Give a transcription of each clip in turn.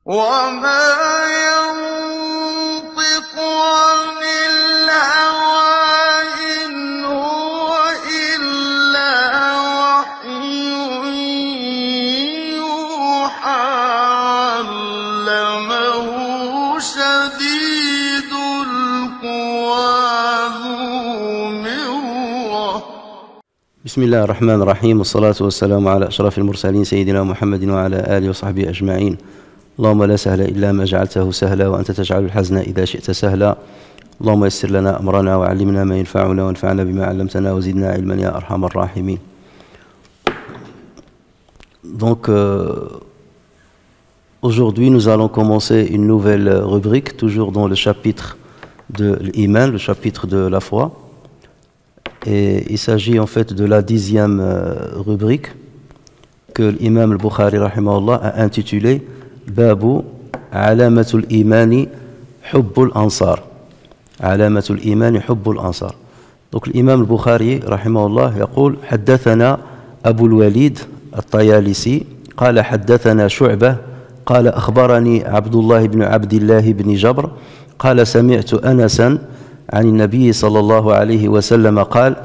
وما ينطق عن الهوى إن هو إلا وحي يوحى علمه شديد القوى ذو مرة. بسم الله الرحمن الرحيم، والصلاة والسلام على أشرف المرسلين سيدنا محمد وعلى آله وصحبه أجمعين. اللهم لا سهل إلا ما جعلته سهلا وأنت تجعل الحزن إذا شئت سهلا. اللهم يسر لنا أمرنا وعلمنا ما ينفعنا وانفعنا بما علمتنا وزدنا علما يا أرحم الراحمين. Donc aujourd'hui nous allons commencer une nouvelle rubrique, toujours dans le chapitre de l'Iman, le chapitre de la foi. Et il s'agit en fait de la 10e rubrique que l'imam al-Bukhari rahimahullah a intitulée Babu Alamatul Imani Hubbul Ansar. Alamatul Imani Hubbul Ansar. Donc l'imam al-Bukhari rahimahullah يقول حدثنا أبو الوليد الطيالسي قال حدثنا شعبة قال أخبرني عبد الله بن عبد الله بن جبر قال سمعت أنسا عن النبي صلى الله عليه وسلم قال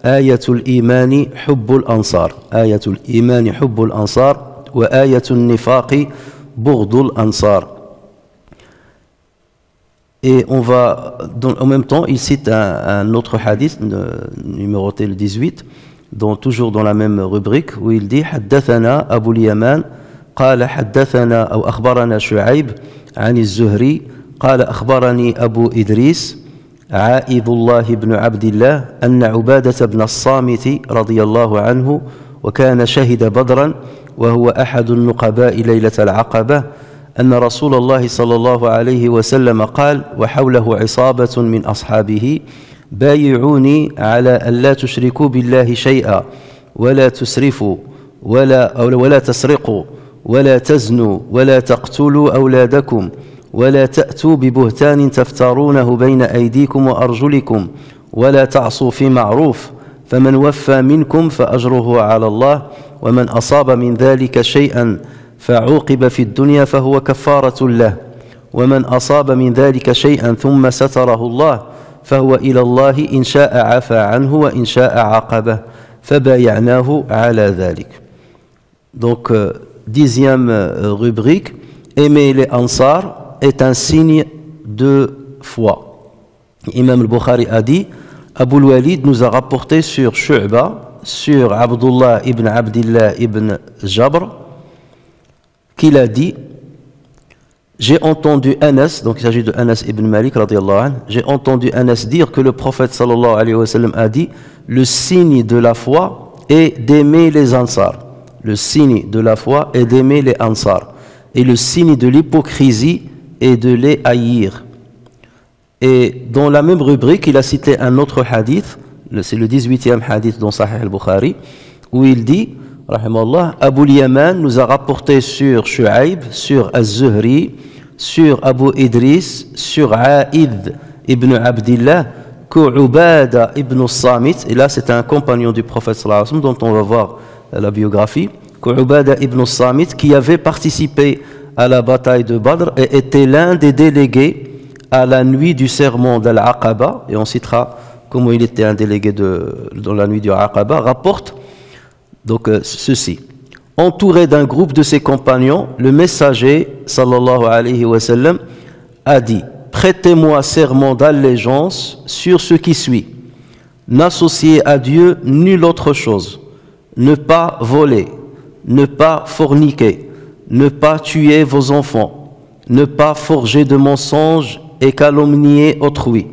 آية الإيمان حب الأنصار. آية الإيمان حب الأنصار وآية النفاق بغض الأنصار. Et on va, en même temps, il cite un autre hadith, numéroté le 18, toujours dans la même rubrique, où il dit حدثنا أبو اليمان قال حدثنا أو أخبرنا شعيب عن الزهري قال أخبرني أبو إدريس عائذ الله بن عبد الله أن عبادة بن الصامت رضي الله عنه وكان شهد بدرا وهو أحد النقباء ليلة العقبة أن رسول الله صلى الله عليه وسلم قال وحوله عصابة من أصحابه بايعوني على أن لا تشركوا بالله شيئا ولا تسرفوا ولا تسرقوا ولا تزنوا ولا تقتلوا أولادكم ولا تأتوا ببهتان تفترونه بين أيديكم وأرجلكم ولا تعصوا في معروف فمن وفى منكم فأجره على الله ومن أصاب من ذلك شيئا فعوقب في الدنيا فهو كفارة له ومن أصاب من ذلك شيئا ثم ستره الله فهو إلى الله إن شاء عفى عنه وإن شاء عاقبه فبايعناه على ذلك. Donc 10e rubrique, aimer les Ansar est un signe de foi. Imam al-Bukhari a dit, Abu al-Walid nous a rapporté sur Shu'ba, sur Abdullah ibn Abdillah ibn Jabr, qu'il a dit, j'ai entendu Anas, donc il s'agit de Anas ibn Malik radiyallahu anhu, j'ai entendu Anas dire que le prophète sallallahu alayhi wa sallam a dit, le signe de la foi est d'aimer les Ansar. Le signe de la foi est d'aimer les Ansar. Et le signe de l'hypocrisie et de les haïr. Et dans la même rubrique, il a cité un autre hadith, c'est le 18e hadith dans Sahih al-Bukhari, où il dit, rahimallah, Abu al-Yaman nous a rapporté sur Shu'aib, sur Az-Zuhri, sur Abu Idris, sur Aïd ibn Abdillah, que Ubada ibn Samit, et là c'est un compagnon du prophète sallallahu alayhi wa sallam, dont on va voir la biographie, que Ubada ibn Samit, qui avait participé à la bataille de Badr et était l'un des délégués à la nuit du serment d'Al-Aqaba, et on citera comment il était un délégué dans la nuit du Aqaba, rapporte donc ceci. Entouré d'un groupe de ses compagnons, le messager sallallahu alayhi wa sallam a dit, prêtez-moi serment d'allégeance sur ce qui suit. N'associez à Dieu nulle autre chose. Ne pas voler, ne pas forniquer, ne pas tuer vos enfants, ne pas forger de mensonges et calomnier autrui,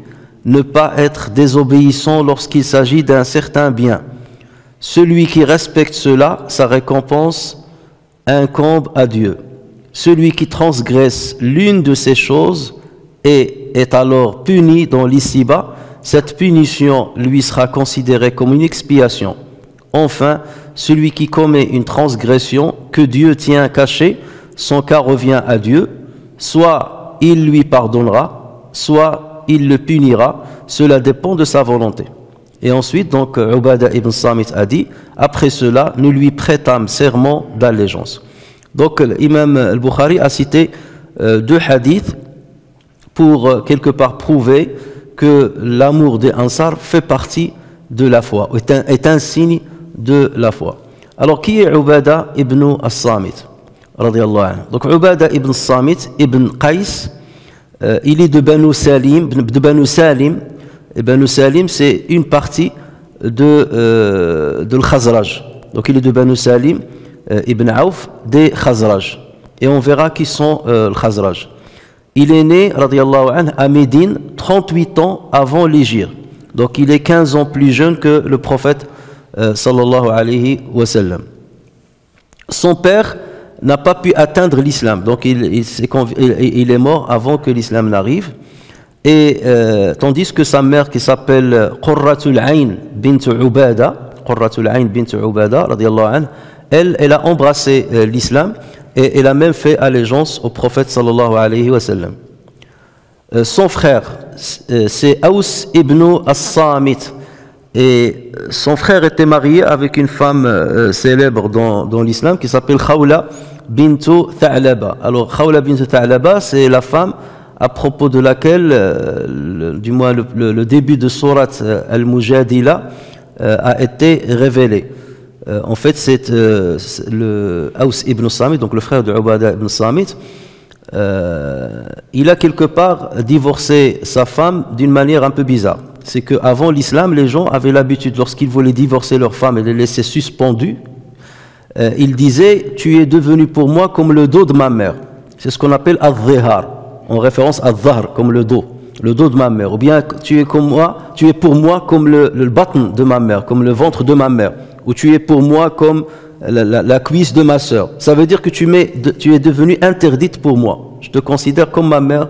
ne pas être désobéissant lorsqu'il s'agit d'un certain bien. Celui qui respecte cela, sa récompense incombe à Dieu. Celui qui transgresse l'une de ces choses est alors puni dans l'ici-bas, cette punition lui sera considérée comme une expiation. Enfin, celui qui commet une transgression que Dieu tient cachée, son cas revient à Dieu, soit il lui pardonnera, soit il le punira, cela dépend de sa volonté. Et ensuite, donc, Ubada ibn Samit a dit, après cela, nous lui prêtâmes serment d'allégeance. Donc, l'imam al-Bukhari a cité deux hadiths pour quelque part prouver que l'amour des Ansar fait partie de la foi, est un signe de la foi. Alors qui est Ubada ibn as-Samit radiyallahu anhu? Donc Ubada ibn as-Samit ibn Qais, il est de Banu Salim, et Banu Salim c'est une partie de l'Khazraj. Donc il est de Banu Salim ibn Auf des Khazraj. Et on verra qui sont le Khazraj. Il est né, radiyallahu anhu, à Médine, 38 ans avant l'Hégire. Donc il est 15 ans plus jeune que le prophète sallallahu alayhi wa sallam. Son père n'a pas pu atteindre l'islam. Donc il est mort avant que l'islam n'arrive. Et tandis que sa mère, qui s'appelle Qurratul Ayn bint Ubada, radiyallahu anha, elle a embrassé l'islam et elle a même fait allégeance au prophète sallallahu alayhi wa sallam. Son frère, c'est Aus ibn as-Samit, et son frère était marié avec une femme célèbre dans l'islam qui s'appelle Khawla bintu Tha'laba. Alors Khawla bintu Tha'laba, c'est la femme à propos de laquelle, du moins le début de Surat Al-Mujadila a été révélé. En fait, c'est le Aus ibn Samit, donc le frère de Ubada ibn Samit. Il a quelque part divorcé sa femme d'une manière un peu bizarre. C'est qu'avant l'islam, les gens avaient l'habitude, lorsqu'ils voulaient divorcer leur femme et les laisser suspendues, ils disaient: tu es devenu pour moi comme le dos de ma mère. C'est ce qu'on appelle al-dhihar, en référence à dhahr, comme le dos de ma mère. Ou bien tu es pour moi comme le batn de ma mère, comme le ventre de ma mère. Ou tu es pour moi comme la cuisse de ma sœur. Ça veut dire que tu es devenue interdite pour moi. Je te considère comme ma mère,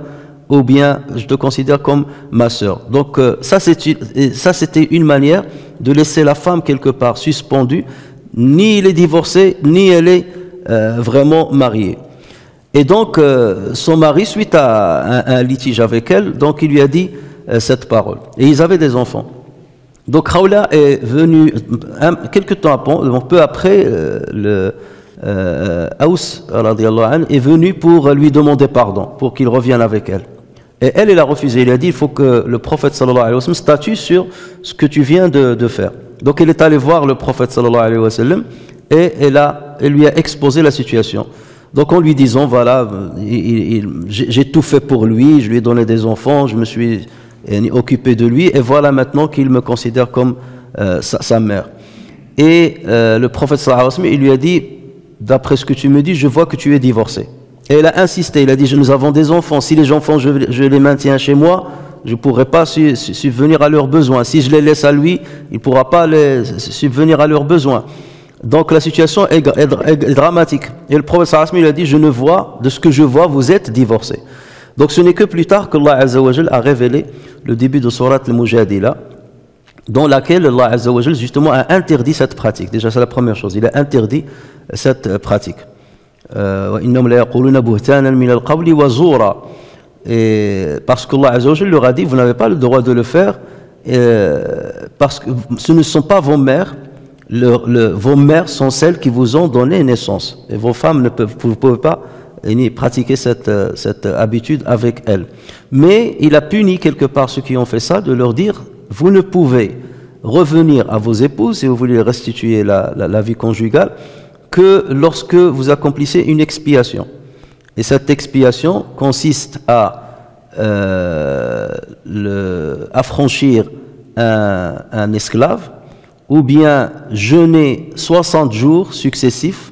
ou bien je te considère comme ma sœur. Donc ça c'était une manière de laisser la femme quelque part suspendue. Ni elle est divorcée, ni elle est vraiment mariée. Et donc son mari, suite à un litige avec elle, donc il lui a dit cette parole. Et ils avaient des enfants. Donc Khawla est venu quelques temps après, peu après, Aus radiyallahu anhu est venu pour lui demander pardon, pour qu'il revienne avec elle. Et elle a refusé. Il a dit: il faut que le prophète sallallahu alayhi wa sallam statue sur ce que tu viens de faire. Donc elle est allée voir le prophète sallallahu alayhi wa sallam et elle lui a exposé la situation. Donc en lui disant: voilà, j'ai tout fait pour lui, je lui ai donné des enfants, je me suis occupé de lui, et voilà maintenant qu'il me considère comme sa mère. Et le prophète sallallahu alayhi wa sallam, il lui a dit: d'après ce que tu me dis, je vois que tu es divorcé. Et il a insisté, il a dit: nous avons des enfants, si les enfants je les maintiens chez moi, je ne pourrai pas subvenir à leurs besoins. Si je les laisse à lui, il ne pourra pas subvenir à leurs besoins. Donc la situation est dramatique. Et le prophète sallallahu alayhi wa sallam, il a dit: je ne vois, de ce que je vois, vous êtes divorcés. Donc ce n'est que plus tard qu'Allah Azza wa Jal a révélé le début de Surat Al-Mujadila, dans laquelle Allah Azza wa Jal justement a interdit cette pratique. Déjà c'est la première chose, il a interdit cette pratique. Et parce qu'Allah Azza wa Jal leur a dit: vous n'avez pas le droit de le faire, parce que ce ne sont pas vos mères. Vos mères sont celles qui vous ont donné naissance. Et vos femmes, vous ne pouvez pas pratiquer cette habitude avec elles. Mais il a puni quelque part ceux qui ont fait ça, de leur dire: vous ne pouvez revenir à vos épouses, si vous voulez restituer la vie conjugale, que lorsque vous accomplissez une expiation. Et cette expiation consiste à affranchir un esclave, ou bien jeûner 60 jours successifs,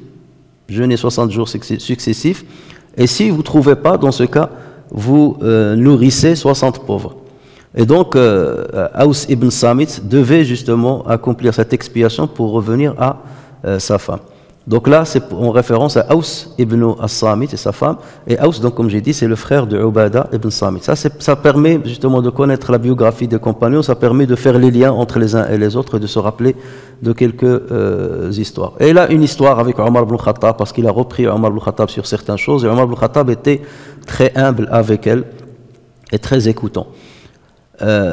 et si vous ne trouvez pas, dans ce cas, vous nourrissez 60 pauvres. Et donc, Aus ibn Samit devait justement accomplir cette expiation pour revenir à sa femme. Donc là, c'est en référence à Aus ibn as-Samit et sa femme. Et Aus, donc, comme j'ai dit, c'est le frère de Ubada ibn Samit. Ça permet justement de connaître la biographie des compagnons, ça permet de faire les liens entre les uns et les autres et de se rappeler de quelques histoires. Et là, une histoire avec Omar ibn Khattab, parce qu'il a repris Omar ibn Khattab sur certaines choses, et Omar ibn Khattab était très humble avec elle et très écoutant.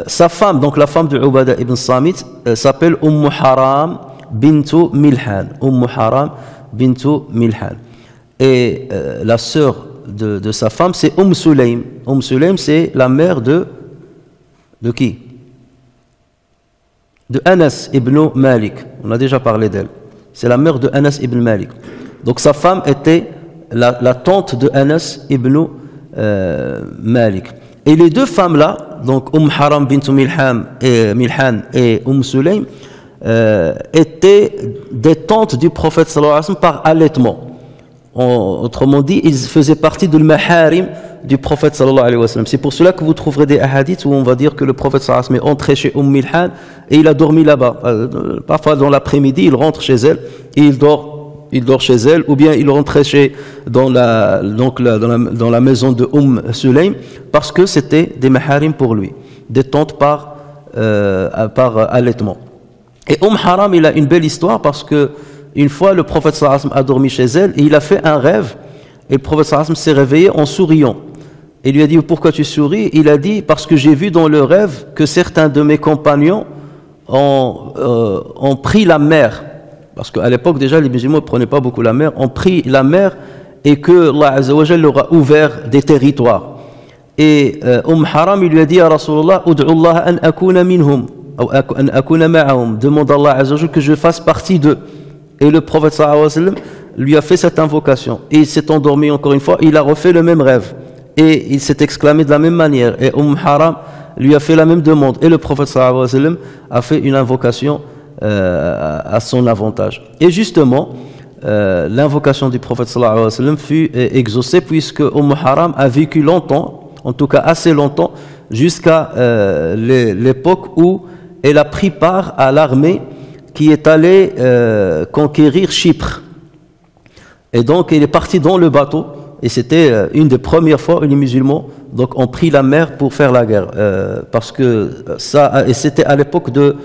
Sa femme, donc la femme de Ubada ibn Samit, s'appelle Haram bintu Milhan. Haram bintu Milhan. Et la sœur de sa femme, c'est Sulaym. Sulaym, c'est la mère de qui? De Anas ibn Malik. On a déjà parlé d'elle. C'est la mère de Anas ibn Malik. Donc sa femme était la tante de Anas ibn Malik. Et les deux femmes-là, donc Haram bint Milhan et Sulaym, étaient des tantes du prophète sallallahu alayhi wa sallam par allaitement. Autrement dit, ils faisaient partie de l'maharim du prophète sallallahu alayhi wa sallam. C'est pour cela que vous trouverez des hadiths où on va dire que le prophète sallallahu alayhi wa sallam est entré chez Milhan et il a dormi là-bas. Parfois dans l'après-midi, il rentre chez elle et il dort chez elle, ou bien il rentrait dans la maison de Sulaym, parce que c'était des maharim pour lui, des tantes par allaitement. Et Haram, il a une belle histoire parce que une fois le prophète sallallahu alayhi wa sallam a dormi chez elle et il a fait un rêve et le prophète sallallahu alayhi wa sallam s'est réveillé en souriant. Il lui a dit pourquoi tu souris? Il a dit parce que j'ai vu dans le rêve que certains de mes compagnons ont pris la mer. Parce qu'à l'époque, déjà, les musulmans ne prenaient pas beaucoup la mer, ont pris la mer et que Allah Azza wa Jalla leur a ouvert des territoires. Et Haram, il lui a dit à Rasulullah, Ud'u Allah an akuna minhum, ou an akuna ma'ahum, demande à Allah Azza wa Jalla que je fasse partie d'eux. Et le prophète sallallahu alayhi wa sallam lui a fait cette invocation. Et il s'est endormi encore une fois, il a refait le même rêve. Et il s'est exclamé de la même manière. Et Haram lui a fait la même demande. Et le prophète sallallahu alayhi wa sallam a fait une invocation à son avantage. Et justement, l'invocation du prophète sallallahu alayhi wa sallam fut exaucée puisque Haram a vécu longtemps, en tout cas assez longtemps, jusqu'à l'époque où elle a pris part à l'armée qui est allée conquérir Chypre. Et donc elle est partie dans le bateau et c'était une des premières fois où les musulmans donc ont pris la mer pour faire la guerre parce que et c'était à l'époque de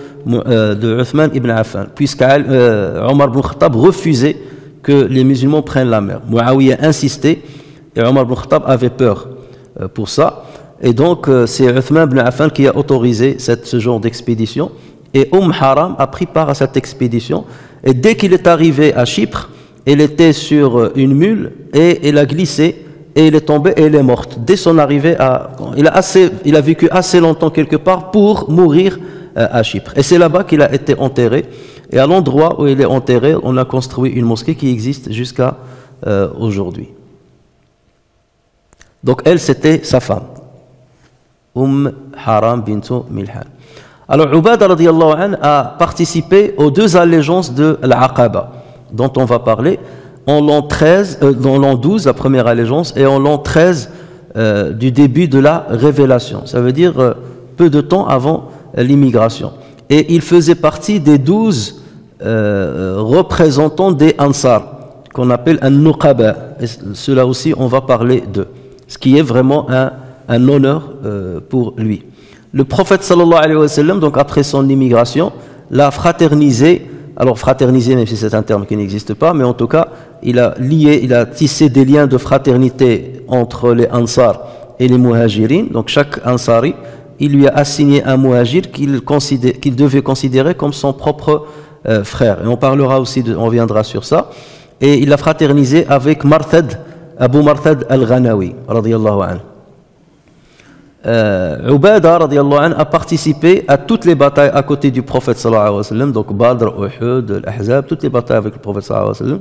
Uthman ibn Affan, puisque Omar ibn Khattab refusait que les musulmans prennent la mer. Muawiyah insistait et Omar ibn Khattab avait peur pour ça, et donc c'est Uthman ibn Affan qui a autorisé ce genre d'expédition, et Haram a pris part à cette expédition, et dès qu'il est arrivé à Chypre, elle était sur une mule et elle a glissé et elle est tombée et elle est morte. Dès son arrivée, il a vécu assez longtemps quelque part pour mourir à Chypre. Et c'est là-bas qu'il a été enterré. Et à l'endroit où il est enterré, on a construit une mosquée qui existe jusqu'à aujourd'hui. Donc elle, c'était sa femme, Haram bint Milhan. Alors Ubada radiyallahu anhu a participé aux deux allégeances de l'Aqaba dont on va parler en l'an 13, dans l'an 12, la première allégeance, et en l'an 13 du début de la révélation. Ça veut dire peu de temps avant l'immigration. Et il faisait partie des 12 représentants des Ansar, qu'on appelle un Nuqaba. Et cela aussi, on va parler d'eux, ce qui est vraiment un honneur pour lui. Le prophète sallallahu alayhi wa sallam, donc après son immigration, l'a fraternisé. Alors fraterniser, même si c'est un terme qui n'existe pas, mais en tout cas, il a tissé des liens de fraternité entre les Ansar et les Muhajirin. Donc chaque Ansari, il lui a assigné un Muhajir qu'il devait considérer comme son propre frère. Et on parlera aussi, on reviendra sur ça. Et il l'a fraternisé avec Abu Marthad al-Ghanawi, radiyallahu anhu. Ubada radiyallahu anhu a participé à toutes les batailles à côté du prophète sallallahu alayhi wa sallam, donc Badr, Uhud, Al-Ahzab, toutes les batailles avec le prophète sallallahu alayhi wa sallam.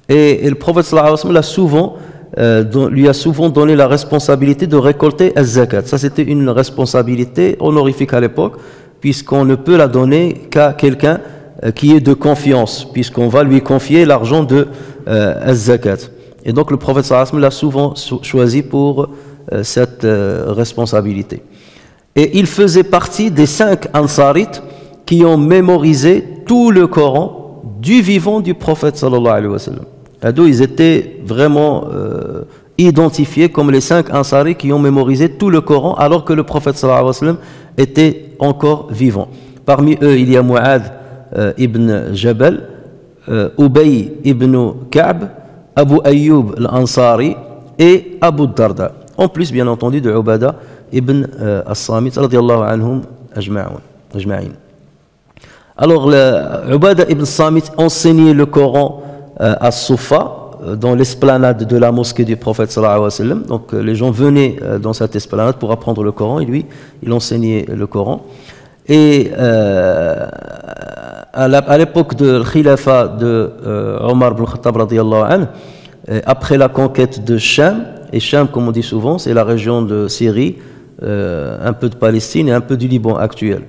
Et le prophète sallallahu alayhi wa sallam lui a souvent donné la responsabilité de récolter az-zakat. Ça, c'était une responsabilité honorifique à l'époque, puisqu'on ne peut la donner qu'à quelqu'un qui est de confiance, puisqu'on va lui confier l'argent de az-zakat. Et donc le prophète sallallahu alayhi wa sallam l'a souvent choisi pour cette responsabilité. Et il faisait partie des 5 Ansarites qui ont mémorisé tout le Coran du vivant du prophète sallallahu alayhi wa sallam. Ils étaient vraiment identifiés comme les 5 Ansari qui ont mémorisé tout le Coran alors que le prophète sallallahu alayhi wa sallam était encore vivant. Parmi eux, il y a Mu'adh ibn Jabal, Ubay ibn Ka'b, Abu Ayyub al-Ansari et Abu Darda. En plus, bien entendu, de Ubada ibn as-Samit, radiyallahu anhum ajma'in. Alors, Ubada ibn as-Samit enseignait le Coran à Soufa, dans l'esplanade de la mosquée du prophète sallallahu alayhi wa sallam. Donc les gens venaient dans cette esplanade pour apprendre le Coran et lui, il enseignait le Coran. Et à l'époque de Khilafa de Omar ibn Khattab radiyallahu anhu, après la conquête de Cham, et Cham, comme on dit souvent, c'est la région de Syrie, un peu de Palestine et un peu du Liban actuel.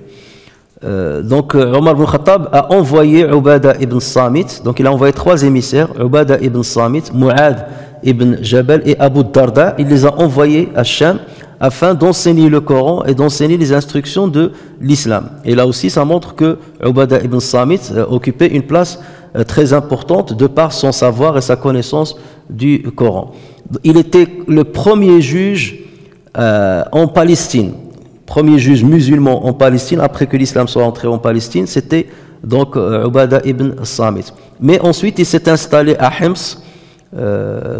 Donc Omar ibn Khattab a envoyé Ubada ibn Samit, donc il a envoyé 3 émissaires, Ubada ibn Samit, Mu'ad ibn Jabal et Abu Darda. Il les a envoyés à Cham afin d'enseigner le Coran et d'enseigner les instructions de l'islam. Et là aussi ça montre que Ubada ibn Samit occupait une place très importante de par son savoir et sa connaissance du Coran. Il était le premier juge en Palestine, premier juge musulman en Palestine après que l'islam soit entré en Palestine, c'était donc Ubada ibn Samit. Mais ensuite il s'est installé à Hims,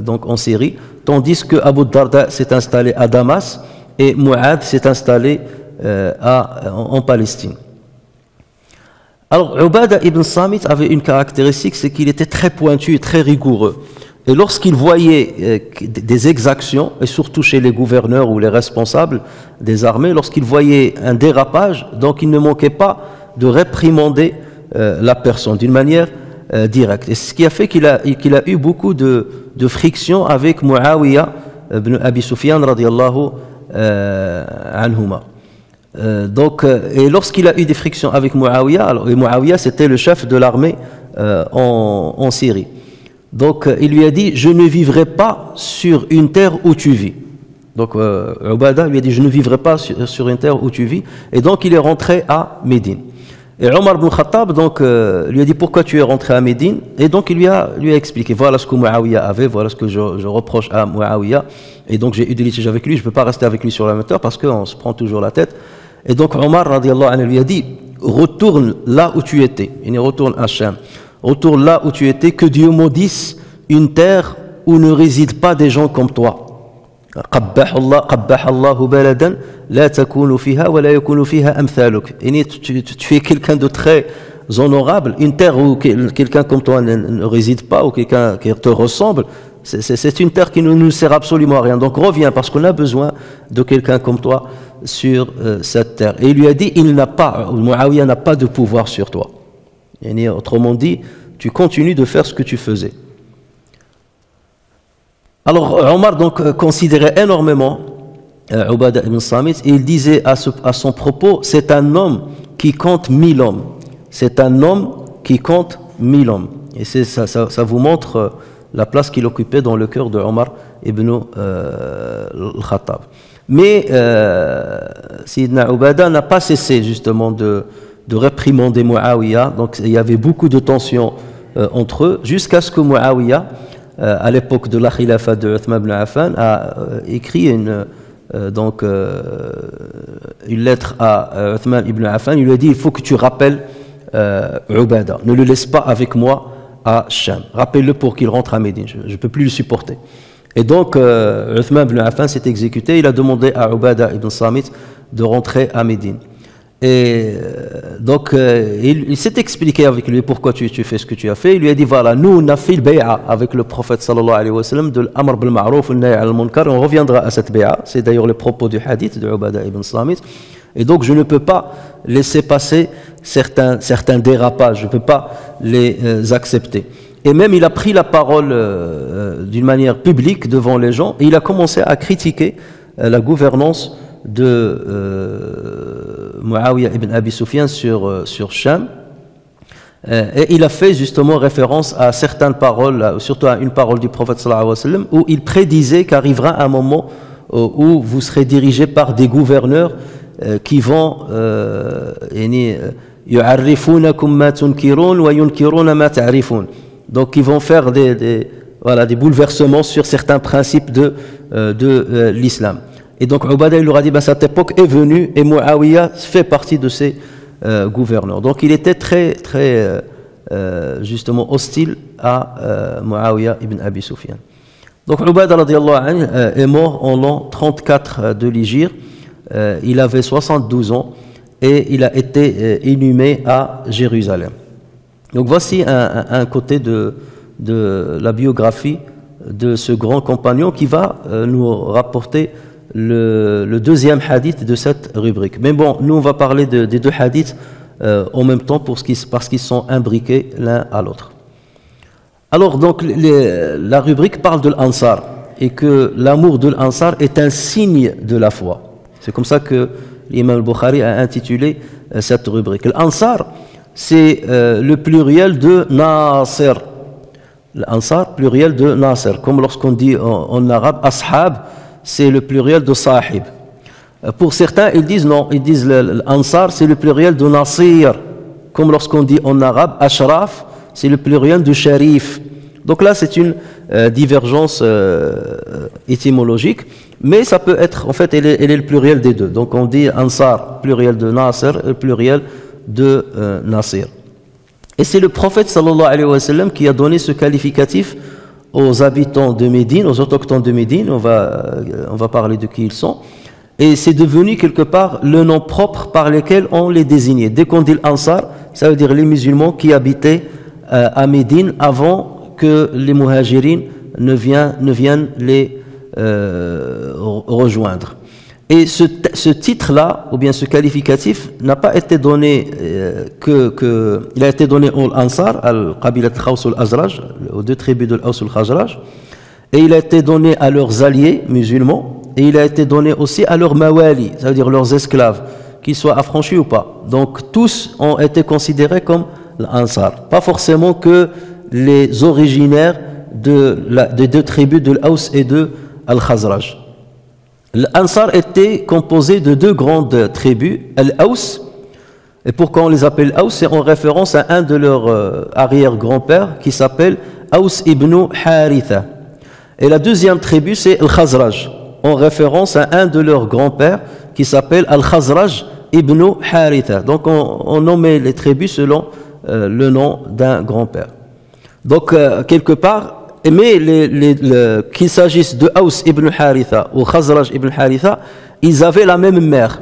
donc en Syrie, tandis que Abu Darda s'est installé à Damas et Mu'ad s'est installé en Palestine. Alors Ubada ibn Samit avait une caractéristique, c'est qu'il était très pointu et très rigoureux. Et lorsqu'il voyait des exactions, et surtout chez les gouverneurs ou les responsables des armées, lorsqu'il voyait un dérapage, donc il ne manquait pas de réprimander la personne d'une manière directe. Et c'est ce qui a fait qu'il a eu beaucoup de frictions avec Muawiyah ibn Abi Sufyan radiyallahu anhuma. Et lorsqu'il a eu des frictions avec Muawiyah, et Muawiyah c'était le chef de l'armée en Syrie. Donc il lui a dit, je ne vivrai pas sur une terre où tu vis. Donc Ubada lui a dit, je ne vivrai pas sur une terre où tu vis. Et donc il est rentré à Médine. Et Omar ibn Khattab donc, lui a dit, pourquoi tu es rentré à Médine? Et donc il lui a expliqué, voilà ce que Muawiyah avait, voilà ce que je reproche à Muawiyah. Et donc j'ai eu des litiges avec lui, je ne peux pas rester avec lui sur la même terre parce qu'on se prend toujours la tête. Et donc Omar radiallahu anhu lui a dit, retourne là où tu étais. Il retourne à Cham. Retourne là où tu étais, que Dieu maudisse une terre où ne résident pas des gens comme toi. Tu es quelqu'un de très honorable. Une terre où quelqu'un comme toi ne réside pas, ou quelqu'un qui te ressemble, c'est une terre qui ne nous sert absolument à rien. Donc reviens, parce qu'on a besoin de quelqu'un comme toi sur cette terre. Et il lui a dit, Muawiyah n'a pas de pouvoir sur toi. Autrement dit, tu continues de faire ce que tu faisais. Alors Omar donc considérait énormément Ubada ibn Samit et il disait à son propos, c'est un homme qui compte 1000 hommes. C'est un homme qui compte 1000 hommes. Et ça vous montre la place qu'il occupait dans le cœur de Omar ibn al-Khattab. Mais Sayyidina Ubada n'a pas cessé justement de réprimander Muawiyah. Donc il y avait beaucoup de tensions entre eux, jusqu'à ce que Muawiyah, à l'époque de la khilafa de Uthman ibn Affan, a écrit une lettre à Uthman ibn Affan. Il lui a dit, il faut que tu rappelles Ubada, ne le laisse pas avec moi à Cham, rappelle-le pour qu'il rentre à Médine, je ne peux plus le supporter. Et donc Uthman ibn Affan s'est exécuté, il a demandé à Ubada ibn Samit de rentrer à Médine. Et donc il s'est expliqué avec lui pourquoi tu fais ce que tu as fait. Il lui a dit, voilà, nous on a fait le bay'a avec le prophète sallallahu alayhi wa sallam de l'amr bil ma'rouf wa nahy al munkar. On reviendra à cette bay'a, c'est d'ailleurs le propos du hadith de Ubada ibn Samit. Et donc je ne peux pas laisser passer certains dérapages, je ne peux pas les accepter. Et même il a pris la parole d'une manière publique devant les gens et il a commencé à critiquer la gouvernance de Muawiyah ibn Abi Sufyan sur Cham. Et il a fait justement référence à certaines paroles, surtout à une parole du prophète sallallahu alayhi wa sallam, où il prédisait qu'arrivera un moment où vous serez dirigé par des gouverneurs qui vont donc ils vont faire des bouleversements sur certains principes de l'islam. Et donc Ubada il leur a dit, cette époque est venue et Muawiyah fait partie de ces gouverneurs. Donc il était très justement hostile à Muawiyah ibn Abi Sufyan. Donc Ubada radiyallahu anhu est mort en l'an 34 de l'Hégire. Il avait 72 ans et il a été inhumé à Jérusalem. Donc voici un côté de de la biographie de ce grand compagnon qui va nous rapporter le deuxième hadith de cette rubrique. Mais bon, nous on va parler des deux hadiths en même temps parce qu'ils sont imbriqués l'un à l'autre. Alors donc la rubrique parle de l'Ansar et que l'amour de l'Ansar est un signe de la foi. C'est comme ça que l'imam al-Bukhari a intitulé cette rubrique. L'Ansar, c'est le pluriel de Nasser. L'Ansar, pluriel de Nasser. Comme lorsqu'on dit en arabe Ashab, c'est le pluriel de Sahib. Pour certains, ils disent non, ils disent l'Ansar, c'est le pluriel de Nasir. Comme lorsqu'on dit en arabe Ashraf, c'est le pluriel de Sharif. Donc là, c'est une divergence étymologique, mais ça peut être, en fait, elle est le pluriel des deux. Donc on dit Ansar, pluriel de Nasser, et pluriel de Nasir. Et c'est le prophète sallallahu alayhi wa sallam qui a donné ce qualificatif aux habitants de Médine, aux autochtones de Médine. On va parler de qui ils sont. Et c'est devenu quelque part le nom propre par lequel on les désignait. Dès qu'on dit l'Ansar, ça veut dire les musulmans qui habitaient à Médine avant que les muhajirines ne viennent les rejoindre. Et ce titre-là, ou bien ce qualificatif, n'a pas été donné il a été donné aux Ansar, al-Qabilat Khaws al-Azraj, aux deux tribus de l'Aws al-Khazraj, et il a été donné à leurs alliés musulmans, et il a été donné aussi à leurs mawali, ça veut dire leurs esclaves, qu'ils soient affranchis ou pas. Donc tous ont été considérés comme l'Ansar. Pas forcément que les originaires des deux tribus de l'Aws et de Al-Khazraj. L'Ansar était composé de deux grandes tribus, Al-Aws, et pourquoi on les appelle Aws, c'est en référence à un de leurs arrière-grands-pères qui s'appelle Aws ibn Haritha. Et la deuxième tribu, c'est Al-Khazraj, en référence à un de leurs grands-pères qui s'appelle Al-Khazraj ibn Haritha. Donc on nommait les tribus selon le nom d'un grand-père. Donc quelque part, mais qu'il s'agisse de Aws ibn Haritha ou Khazraj ibn Haritha, ils avaient la même mère.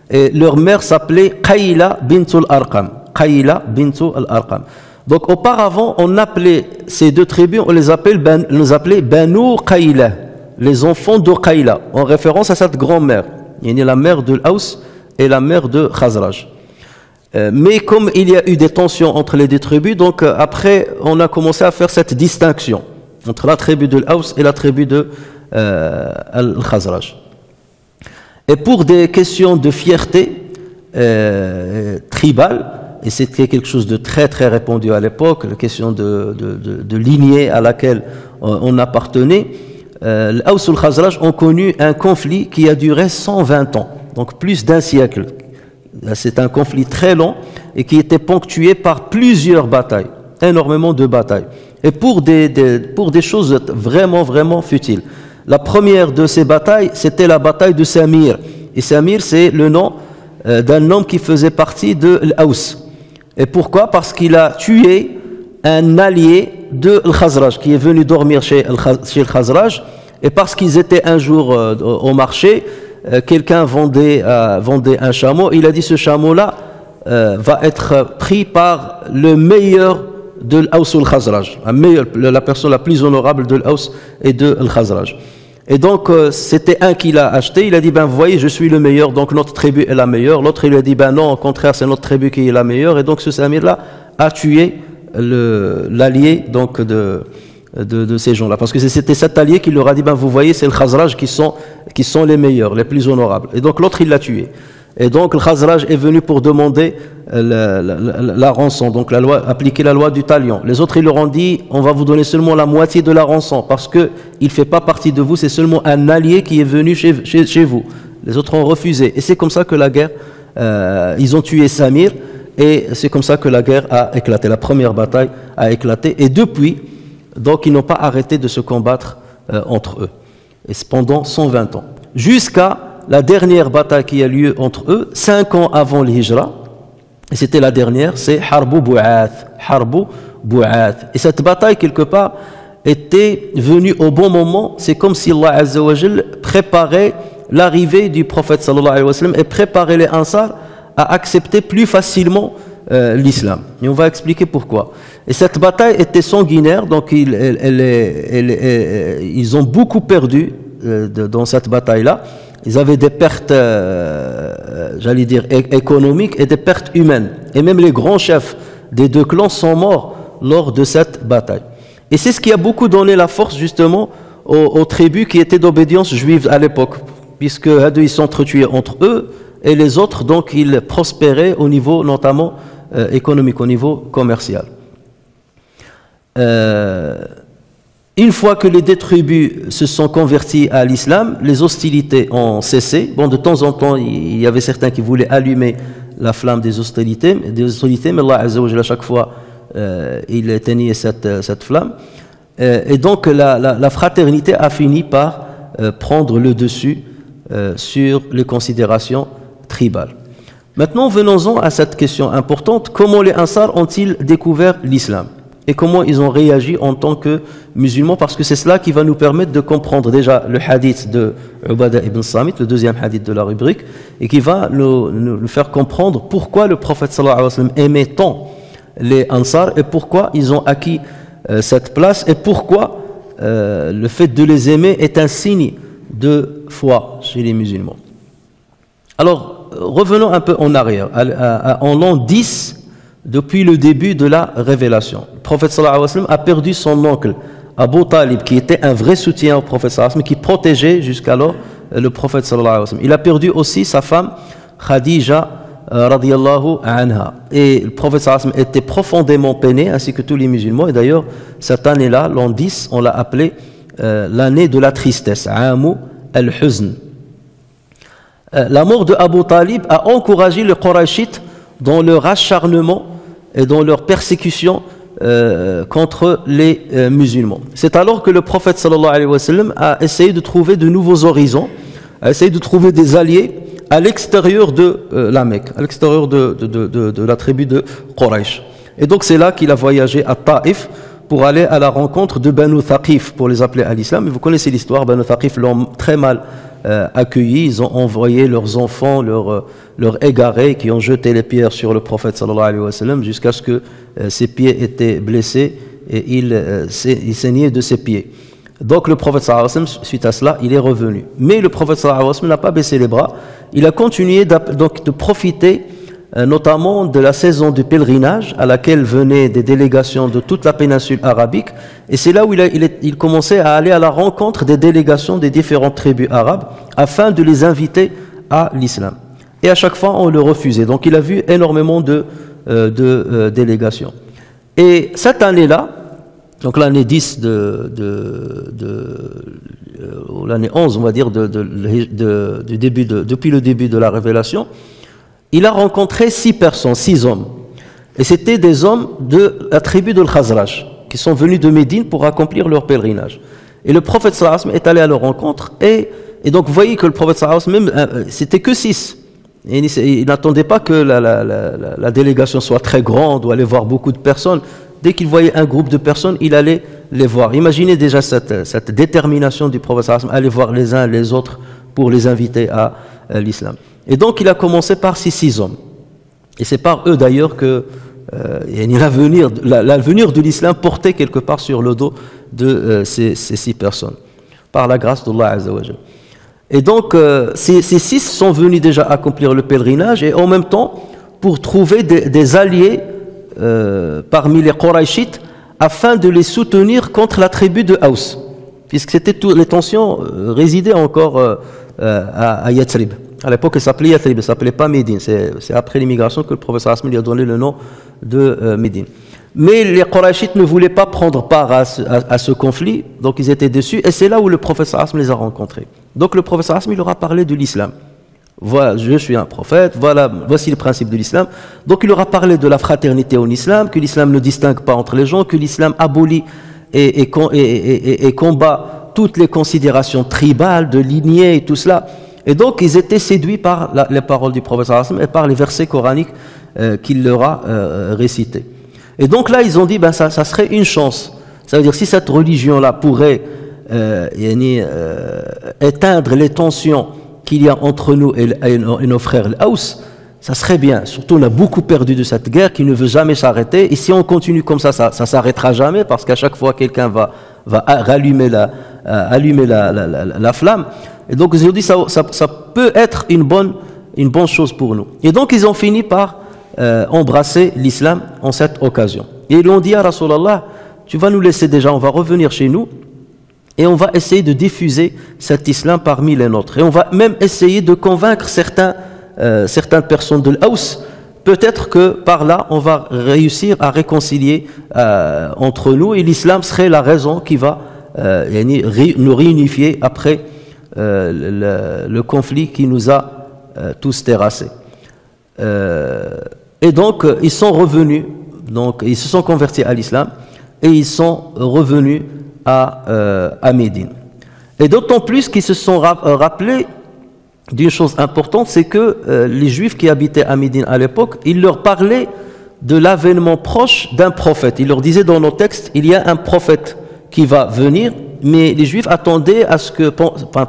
Et leur mère s'appelait Qayla bint al-Arqam. Qayla bint al-Arqam. Donc auparavant, on appelait ces deux tribus, on les appelait Banu Qayla, les enfants de Qayla, en référence à cette grand-mère. Il y a la mère de Aws et la mère de Khazraj. Mais comme il y a eu des tensions entre les deux tribus, donc après on a commencé à faire cette distinction entre la tribu de l'Aws et la tribu de Al-Khazraj. Et pour des questions de fierté tribale, et c'était quelque chose de très très répandu à l'époque, la question de lignée à laquelle on appartenait, l'Aws et Al-Khazraj ont connu un conflit qui a duré 120 ans, donc plus d'un siècle. C'est un conflit très long et qui était ponctué par plusieurs batailles, énormément de batailles. Et pour des choses vraiment, vraiment futiles. La première de ces batailles, c'était la bataille de Samir. Et Samir, c'est le nom d'un homme qui faisait partie de l'Aws. Et pourquoi? Parce qu'il a tué un allié de Al-Khazraj qui est venu dormir chez Al-Khazraj. Et parce qu'ils étaient un jour au marché, quelqu'un vendait un chameau, il a dit ce chameau-là va être pris par le meilleur de l'Aws al-Khazraj, la personne la plus honorable de l'Aws et de l'Khazraj. Et donc c'était un qui l'a acheté, il a dit ben vous voyez je suis le meilleur, donc notre tribu est la meilleure. L'autre il lui a dit ben non, au contraire c'est notre tribu qui est la meilleure. Et donc ce Samir-là a tué l'allié donc de ces gens-là, parce que c'était cet allié qui leur a dit ben vous voyez c'est le Khazraj qui sont les meilleurs, les plus honorables. Et donc l'autre il l'a tué. Et donc le Khazraj est venu pour demander la rançon, donc appliquer la loi du talion. Les autres ils leur ont dit on va vous donner seulement la moitié de la rançon parce que il fait pas partie de vous, c'est seulement un allié qui est venu chez vous. Les autres ont refusé. Et c'est comme ça que la guerre, ils ont tué Samir et c'est comme ça que la guerre a éclaté. La première bataille a éclaté et depuis donc ils n'ont pas arrêté de se combattre entre eux, et pendant 120 ans, jusqu'à la dernière bataille qui a lieu entre eux, 5 ans avant l'Hijra, et c'était la dernière, c'est Harbu Bu'ath. Et cette bataille, quelque part, était venue au bon moment. C'est comme si Allah Azza wa Jal préparait l'arrivée du prophète sallallahu alayhi wa sallam et préparait les Ansar à accepter plus facilement l'islam. Et on va expliquer pourquoi. Et cette bataille était sanguinaire, donc ils ont beaucoup perdu dans cette bataille-là. Ils avaient des pertes, j'allais dire, économiques et des pertes humaines. Et même les grands chefs des deux clans sont morts lors de cette bataille. Et c'est ce qui a beaucoup donné la force justement aux tribus qui étaient d'obédience juive à l'époque, puisque ils s'entretuaient entre eux et les autres, donc ils prospéraient au niveau notamment économique, au niveau commercial. Une fois que les deux tribus se sont convertis à l'islam, les hostilités ont cessé. Bon, de temps en temps, il y avait certains qui voulaient allumer la flamme des hostilités, mais Allah Azza wa Jalla, à chaque fois, il éteignait cette flamme. Et donc, la fraternité a fini par prendre le dessus sur les considérations tribales. Maintenant, venons-en à cette question importante. Comment les Ansar ont-ils découvert l'islam? Et comment ils ont réagi en tant que musulmans? Parce que c'est cela qui va nous permettre de comprendre déjà le hadith de Ubadah ibn Samit, le deuxième hadith de la rubrique, et qui va nous faire comprendre pourquoi le prophète sallallahu alayhi wa sallam aimait tant les Ansar et pourquoi ils ont acquis cette place et pourquoi le fait de les aimer est un signe de foi chez les musulmans. Alors, revenons un peu en arrière, en l'an 10 depuis le début de la révélation. Le prophète sallallahu alayhi wa sallam a perdu son oncle Abu Talib, qui était un vrai soutien au prophète sallallahu alayhi wa sallam, qui protégeait jusqu'alors le prophète sallallahu alayhi wa sallam. Il a perdu aussi sa femme Khadija radiyallahu anha. Et le prophète sallallahu alayhi wa sallam était profondément peiné, ainsi que tous les musulmans. Et d'ailleurs, cette année-là, l'an 10, on l'a appelée l'année de la tristesse, Amu al-Huzn. La mort de Abu Talib a encouragé les Qurayshites dans leur acharnement et dans leur persécution contre les musulmans. C'est alors que le prophète sallallahu alayhi wa sallam a essayé de trouver de nouveaux horizons, a essayé de trouver des alliés à l'extérieur de la Mecque, à l'extérieur de la tribu de Quraysh. Et donc c'est là qu'il a voyagé à Taïf pour aller à la rencontre de Banu Thaqif, pour les appeler à l'islam. Et vous connaissez l'histoire, Banu Thaqif l'ont très mal accueillis, ils ont envoyé leurs enfants, leurs égarés, qui ont jeté les pierres sur le prophète sallallahu alayhi wa sallam jusqu'à ce que ses pieds étaient blessés et il saignait de ses pieds. Donc le prophète sallallahu alayhi wa sallam, suite à cela, il est revenu. Mais le prophète sallallahu alayhi wa sallam n'a pas baissé les bras, il a continué donc de profiter notamment de la saison du pèlerinage à laquelle venaient des délégations de toute la péninsule arabique, et c'est là où il commençait à aller à la rencontre des délégations des différentes tribus arabes afin de les inviter à l'islam. Et à chaque fois on le refusait, donc il a vu énormément de délégations. Et cette année-là, donc l'année 10 ou l'année 11 on va dire depuis le début de la révélation, il a rencontré 6 personnes, 6 hommes. Et c'était des hommes de la tribu de l'Khazraj, qui sont venus de Médine pour accomplir leur pèlerinage. Et le prophète sallallahu alayhi wa sallam est allé à leur rencontre, et donc vous voyez que le prophète sallallahu alayhi wa sallam, c'était que 6. Et il n'attendait pas que la délégation soit très grande ou aller voir beaucoup de personnes. Dès qu'il voyait un groupe de personnes, il allait les voir. Imaginez déjà cette détermination du prophète sallallahu alayhi wa sallam, aller voir les uns les autres pour les inviter à l'islam. Et donc il a commencé par ces 6 hommes. Et c'est par eux d'ailleurs que l'avenir de l'islam portait quelque part sur le dos de ces 6 personnes, par la grâce d'Allah Azza wa Jalla. Et donc ces 6 sont venus déjà accomplir le pèlerinage, et en même temps pour trouver des alliés parmi les Qurayshites afin de les soutenir contre la tribu de Aws, puisque les tensions résidaient encore à Yathrib. À l'époque, elle s'appelait Yathrib, elle ne s'appelait pas Médine. C'est après l'immigration que le prophète sallallahu alayhi wa sallam lui a donné le nom de Médine. Mais les Qurayshites ne voulaient pas prendre part à ce conflit, donc ils étaient déçus, et c'est là où le prophète sallallahu alayhi wa sallam les a rencontrés. Donc le prophète sallallahu alayhi wa sallam leur a parlé de l'islam. Voilà, je suis un prophète, voici le principe de l'islam. Donc il leur a parlé de la fraternité en islam, que l'islam ne distingue pas entre les gens, que l'islam abolit et combat toutes les considérations tribales, de lignée et tout cela. Et donc ils étaient séduits par les paroles du prophète sallallahu alayhi wa sallam et par les versets coraniques qu'il leur a récités. Et donc là ils ont dit, ça serait une chance. Ça veut dire, si cette religion-là pourrait éteindre les tensions qu'il y a entre nous et nos frères l'Aws, ça serait bien. Surtout, on a beaucoup perdu de cette guerre qui ne veut jamais s'arrêter. Et si on continue comme ça ne s'arrêtera jamais, parce qu'à chaque fois, quelqu'un va rallumer allumer la flamme. Et donc, ils ont dit, ça peut être une bonne chose pour nous. Et donc, ils ont fini par embrasser l'islam en cette occasion. Et ils l'ont dit à Rasulallah, tu vas nous laisser déjà, on va revenir chez nous, et on va essayer de diffuser cet islam parmi les nôtres. Et on va même essayer de convaincre certaines personnes de l'Aus. Peut-être que par là, on va réussir à réconcilier entre nous, et l'islam serait la raison qui va nous réunifier après le conflit qui nous a tous terrassés. Et donc, ils sont revenus, donc ils se sont convertis à l'islam, et ils sont revenus à Médine. Et d'autant plus qu'ils se sont rappelés d'une chose importante, c'est que les Juifs qui habitaient à Médine à l'époque, ils leur parlaient de l'avènement proche d'un prophète. Ils leur disaient dans nos textes, il y a un prophète qui va venir, mais les Juifs attendaient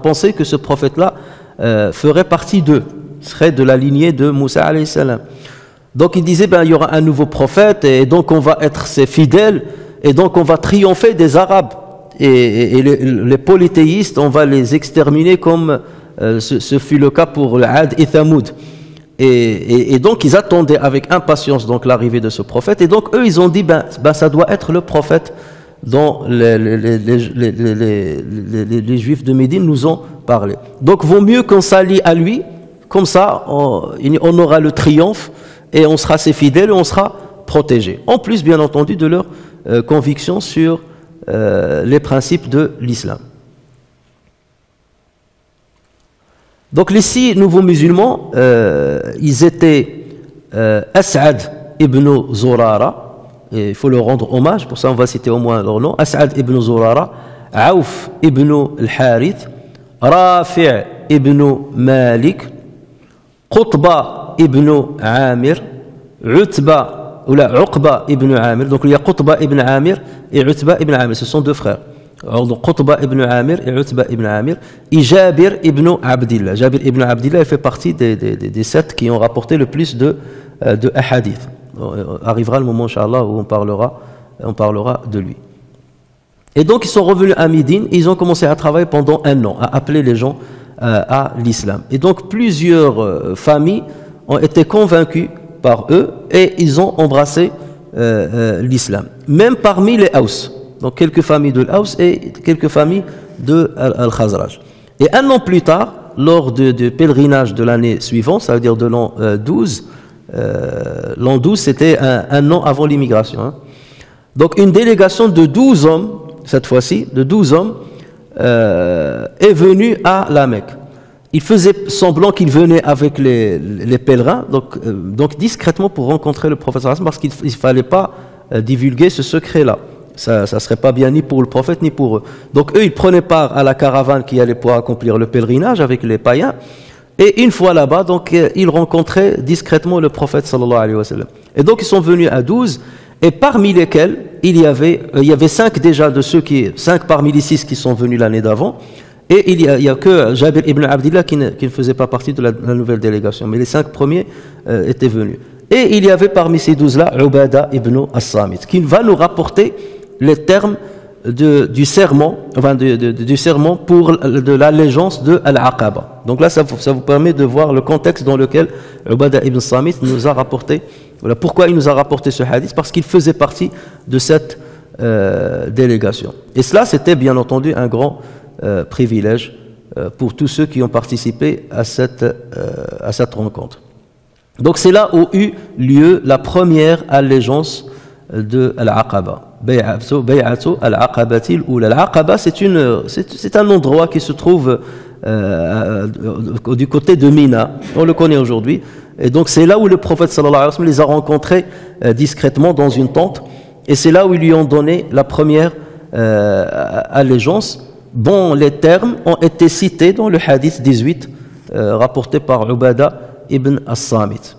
pensaient que ce prophète-là ferait partie d'eux, serait de la lignée de Moussa alayhi salam. Donc ils disaient, il y aura un nouveau prophète, et donc on va être ses fidèles, et donc on va triompher des Arabes. Et les polythéistes, on va les exterminer comme ce fut le cas pour l'Ad et Thamoud. Et donc ils attendaient avec impatience donc l'arrivée de ce prophète. Et donc eux, ils ont dit, ça doit être le prophète dont les Juifs de Médine nous ont parlé. Donc vaut mieux qu'on s'allie à lui, comme ça on aura le triomphe, et on sera ses fidèles, et on sera protégé. En plus, bien entendu, de leur conviction sur les principes de l'islam. Donc les 6 nouveaux musulmans, ils étaient As'ad ibn Zurara, et il faut leur rendre hommage, pour ça on va citer au moins leur nom. As'ad ibn Zurara, Aouf ibn al-Harith, Rafi' ibn Malik, Qutba ibn Amir, Utba ibn Amir. Donc il y a Qutba ibn Amir et Utba ibn Amir, ce sont 2 frères. Donc Qutba ibn Amir et Utba ibn Amir, et Jabir ibn Abdillah. Jabir ibn Abdillah, il fait partie des 7 qui ont rapporté le plus de hadith. Arrivera le moment, Inch'Allah, où on parlera de lui. Et donc ils sont revenus à Médine, ils ont commencé à travailler pendant 1 an, à appeler les gens à l'islam. Et donc plusieurs familles ont été convaincus par eux, et ils ont embrassé l'islam. Même parmi les Haus, donc quelques familles de l'Haus et quelques familles de Al-Khazraj. Et 1 an plus tard, lors du pèlerinage de l'année suivante, ça veut dire de l'an 12, l'an 12 c'était un an avant l'immigration. Hein. Donc une délégation de 12 hommes, cette fois-ci, de 12 hommes, est venue à la Mecque. Ils faisaient semblant qu'ils venaient avec les pèlerins, donc discrètement pour rencontrer le prophète, parce qu'il ne fallait pas divulguer ce secret-là. Ça ne serait pas bien ni pour le prophète ni pour eux. Donc eux, ils prenaient part à la caravane qui allait pouvoir accomplir le pèlerinage avec les païens. Et une fois là-bas, donc ils rencontraient discrètement le prophète sallallahu alayhi wa sallam. Et donc ils sont venus à 12, et parmi lesquels il y avait 5 déjà de 5 parmi les 6 qui sont venus l'année d'avant. Et il y a que Jabir ibn Abdillah qui ne faisait pas partie de la nouvelle délégation, mais les 5 premiers étaient venus. Et il y avait parmi ces 12-là Ubada ibn as-Samit, qui va nous rapporter les termes du serment, du serment de l'allégeance de Al-Aqaba. Donc là, ça vous permet de voir le contexte dans lequel Ubada ibn Samit nous a rapporté. Voilà pourquoi il nous a rapporté ce hadith, parce qu'il faisait partie de cette délégation. Et cela, c'était bien entendu un grand privilège pour tous ceux qui ont participé à cette rencontre. Donc c'est là où eut lieu la première allégeance de Al-Aqaba. Bay'atu al-Aqabatil ou l'Aqaba, c'est un endroit qui se trouve du côté de Mina, on le connaît aujourd'hui. Et donc c'est là où le prophète sallallahu alayhi wa sallam les a rencontrés discrètement dans une tente, et c'est là où ils lui ont donné la première allégeance, dont les termes ont été cités dans le hadith 18 rapporté par Ubada ibn as-Samit.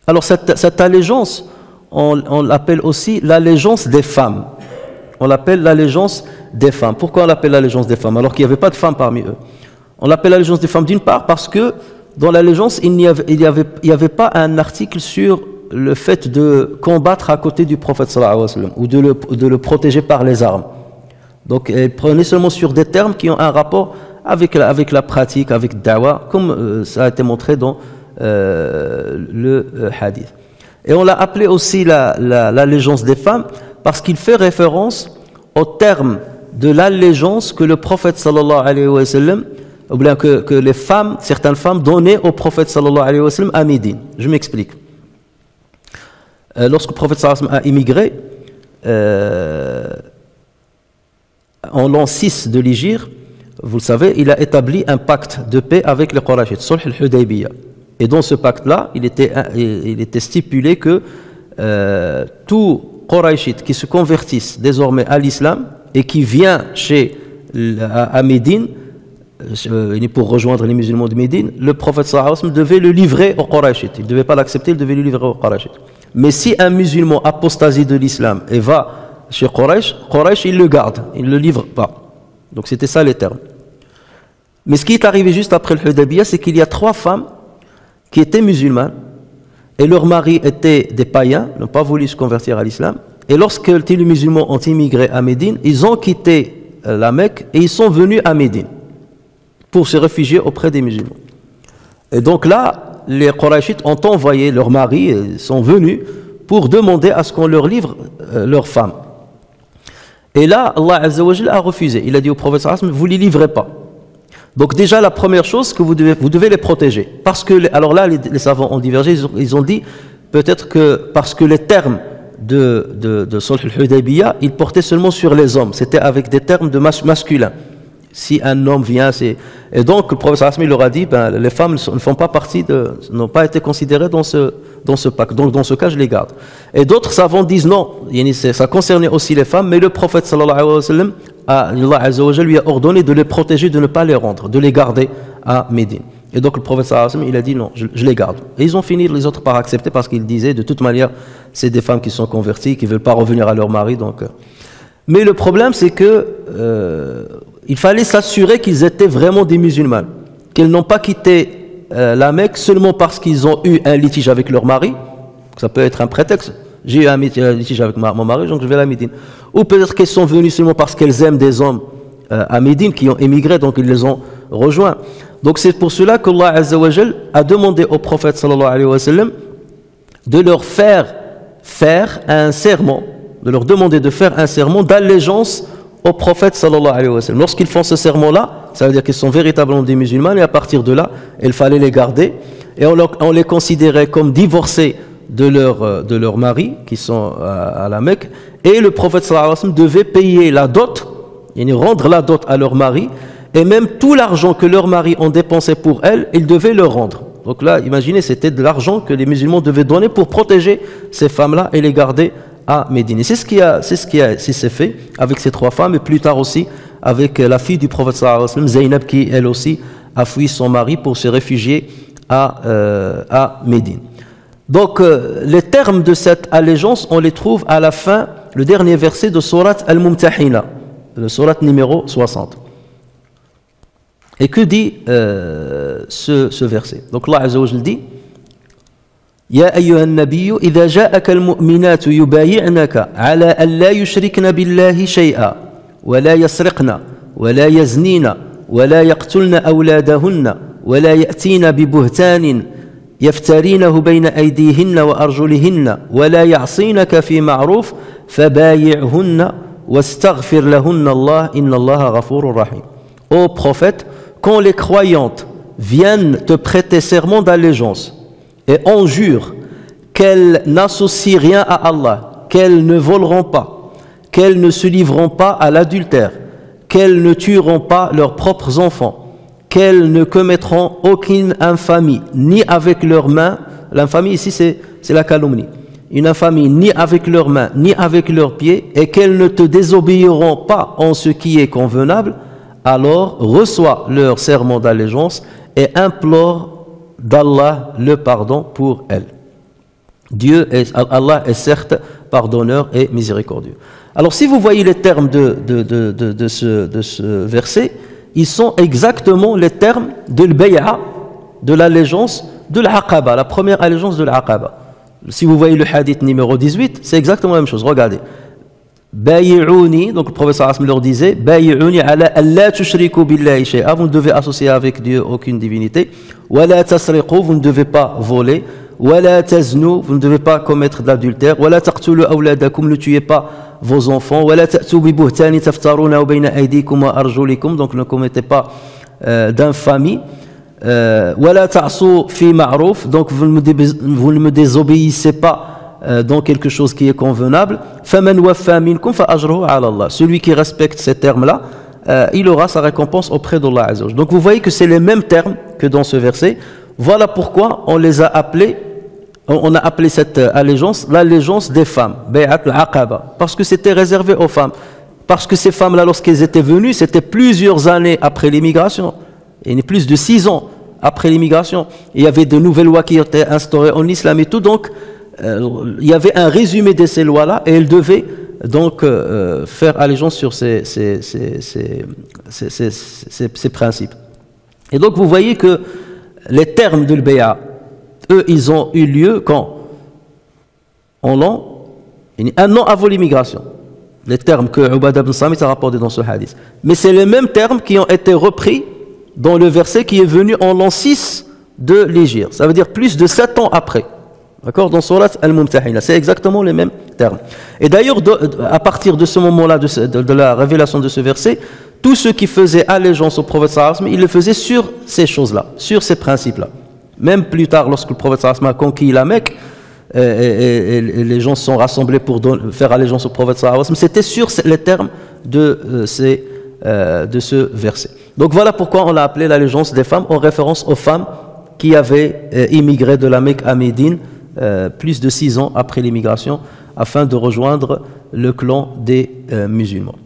Alors cette allégeance, on l'appelle aussi l'allégeance des femmes. On l'appelle l'allégeance des femmes. Pourquoi on l'appelle l'allégeance des femmes alors qu'il n'y avait pas de femmes parmi eux? On l'appelle l'allégeance des femmes d'une part parce que dans l'allégeance, il n'y avait pas un article sur le fait de combattre à côté du prophète sallallahu alayhi wa sallam, ou de le protéger par les armes. Donc elle prenait seulement sur des termes qui ont un rapport avec la pratique, avec da'wah, comme ça a été montré dans le hadith. Et on l'a appelé aussi l'allégeance des femmes parce qu'il fait référence au terme de l'allégeance que le prophète sallallahu alayhi wa sallam, ou bien que les femmes, certaines femmes donnaient au prophète sallallahu alayhi wa sallam à Médine. Je m'explique. Lorsque le prophète sallallahu alayhi wa sallam a immigré, en l'an 6 de l'Hégire, vous le savez, il a établi un pacte de paix avec les Qurayshites, Sulh al-Hudaybiyah. Et dans ce pacte-là, il était stipulé que tout Qurayshite qui se convertissent désormais à l'islam et qui vient à Médine, pour rejoindre les musulmans de Médine, le prophète sallallahu alayhi wa sallam devait le livrer aux Qurayshites. Il ne devait pas l'accepter, il devait le livrer aux Qurayshites. Mais si un musulman apostasie de l'islam et va chez Quraysh, il le garde, il ne le livre pas. Donc c'était ça les termes. Mais ce qui est arrivé juste après le Hudaybiyah, c'est qu'il y a 3 femmes qui étaient musulmanes et leurs maris étaient des païens, n'ont pas voulu se convertir à l'islam. Et lorsque les musulmans ont immigré à Médine, ils ont quitté la Mecque et ils sont venus à Médine pour se réfugier auprès des musulmans. Et donc là, les Qurayshites ont envoyé leurs maris, ils sont venus pour demander à ce qu'on leur livre leurs femmes. Et là, Allah Azza wa Jalla a refusé. Il a dit au prophète sallallahu alayhi wa sallam, vous ne les livrez pas. Donc déjà, la première chose que vous devez les protéger. Parce que, alors là, les savants ont divergé, ils ont dit, peut-être que parce que les termes de Sulh al-Hudaybiyah, ils portaient seulement sur les hommes. C'était avec des termes de masculins. Si un homme vient, et donc le prophète sallallahu alayhi wa sallam, il leur a dit, les femmes ne font pas partie n'ont pas été considérées dans ce pacte. Donc dans ce cas, je les garde. Et d'autres savants disent non, ça concernait aussi les femmes, mais le prophète sallallahu alayhi wa sallam, Allah Azza wa Jalla lui a ordonné de les protéger, de ne pas les rendre, de les garder à Médine. Et donc le prophète sallallahu alayhi wa sallam, il a dit non, je les garde. Et ils ont fini les autres par accepter parce qu'ils disaient de toute manière, c'est des femmes qui sont converties, qui ne veulent pas revenir à leur mari. Donc. Mais le problème, c'est que il fallait s'assurer qu'ils étaient vraiment des musulmans, qu'ils n'ont pas quitté la Mecque seulement parce qu'ils ont eu un litige avec leur mari. Ça peut être un prétexte. J'ai eu un litige avec mon mari, donc je vais à Médine. Ou peut-être qu'elles sont venues seulement parce qu'elles aiment des hommes à Médine qui ont émigré, donc ils les ont rejoints. Donc c'est pour cela qu'Allah Azza wa Jal a demandé au prophète sallallahu alayhi wa sallam de leur faire un serment, de leur demander de faire un serment d'allégeance au prophète sallallahu alayhi wa sallam. Lorsqu'ils font ce serment-là, ça veut dire qu'ils sont véritablement des musulmans, et à partir de là, il fallait les garder, et on les considérait comme divorcés de leur mari, qui sont à la Mecque, et le prophète sallallahu alayhi wa sallam devait payer la dot, rendre la dot à leur mari, et même tout l'argent que leurs maris ont dépensé pour elles, ils devaient le rendre. Donc là, imaginez, c'était de l'argent que les musulmans devaient donner pour protéger ces femmes-là et les garder à Médine. Et c'est ce qui s'est fait avec ces 3 femmes, et plus tard aussi avec la fille du prophète sallallahu alayhi wa sallam, Zaynab, qui elle aussi a fui son mari pour se réfugier à Médine. Donc les termes de cette allégeance, on les trouve à la fin, le dernier verset de Surat Al-Mumtahina, le Surat numéro 60. Et que dit ce verset? Donc Allah Azza wa Jalla dit: يا أيها النبي إذا جاءك المؤمنات يبايعنك على أن لا يشركن بالله شيئا ولا يسرقن ولا يزنين ولا يقتلن أولادهن ولا يأتين ببهتان يفترينه بين أيديهن وأرجلهن ولا يعصينك في معروف فبايعهن واستغفر لهن الله إن الله غفور رحيم. Ô prophète, quand les croyantes viennent te prêter serment d'allégeance et on jure qu'elles n'associent rien à Allah, qu'elles ne voleront pas, qu'elles ne se livreront pas à l'adultère, qu'elles ne tueront pas leurs propres enfants, qu'elles ne commettront aucune infamie, ni avec leurs mains, l'infamie ici c'est la calomnie, une infamie ni avec leurs mains, ni avec leurs pieds, et qu'elles ne te désobéiront pas en ce qui est convenable, alors reçois leur serment d'allégeance et implore d'Allah le pardon pour elles. Allah est certes pardonneur et miséricordieux. Alors si vous voyez les termes de ce verset, ils sont exactement les termes de l'bay'a de l'allégeance de l'Aqaba, la première allégeance de l'Aqaba. Si vous voyez le hadith numéro 18, c'est exactement la même chose. Regardez. Bayi'ouni, donc le prophète sallallahu alayhi wa sallam leur disait, Bayi'ouni ala alla tushriku billahi shay'a, vous ne devez associer avec Dieu aucune divinité. Wa la tasriqu, vous ne devez pas voler. Wa la taznu, vous ne devez pas commettre de l'adultère. Wa la taqtulu awladakum, ne tuez pas vos enfants. Wa la ta'tu bi buhtani taftaruna bayna aydikum wa arjulikum, donc ne commettez pas d'infamie. Wala ta'su fi ma'ruf, donc vous ne me désobéissez pas dans quelque chose qui est convenable. Faman waffa minkum fa ajruhu ala Allah, celui qui respecte ces termes-là, il aura sa récompense auprès d'Allah Azza wa Jalla. Donc vous voyez que c'est les mêmes termes que dans ce verset. Voilà pourquoi on les a appelés, on a appelé cette allégeance l'allégeance des femmes, Bay'at al-Aqaba, parce que c'était réservé aux femmes. Parce que ces femmes-là, lorsqu'elles étaient venues, c'était plusieurs années après l'immigration. Il y a plus de 6 ans après l'immigration. Il y avait de nouvelles lois qui étaient instaurées en islam et tout. Donc, il y avait un résumé de ces lois-là et elles devaient donc faire allégeance sur ces principes. Et donc, vous voyez que les termes de l'Bay'a, eux, ils ont eu lieu quand? Un an avant l'immigration. Les termes que Ubadah ibn Samit a rapportés dans ce hadith. Mais c'est les mêmes termes qui ont été repris dans le verset qui est venu en l'an 6 de l'Hégire. Ça veut dire plus de 7 ans après. D'accord? Dans Surat Al-Mumtahina. C'est exactement les mêmes termes. Et d'ailleurs, à partir de ce moment-là, de la révélation de ce verset, tous ceux qui faisaient allégeance au prophète sallallahu alayhi wa sallam, ils le faisaient sur ces choses-là, sur ces principes-là. Même plus tard, lorsque le prophète sallallahu alayhi wa sallam a conquis la Mecque, et les gens se sont rassemblés pour faire allégeance au prophète sallallahu alayhi wa sallam, c'était sur les termes de ce verset. Donc voilà pourquoi on l'a appelé l'allégeance des femmes, en référence aux femmes qui avaient immigré de la Mecque à Médine plus de 6 ans après l'immigration, afin de rejoindre le clan des musulmans.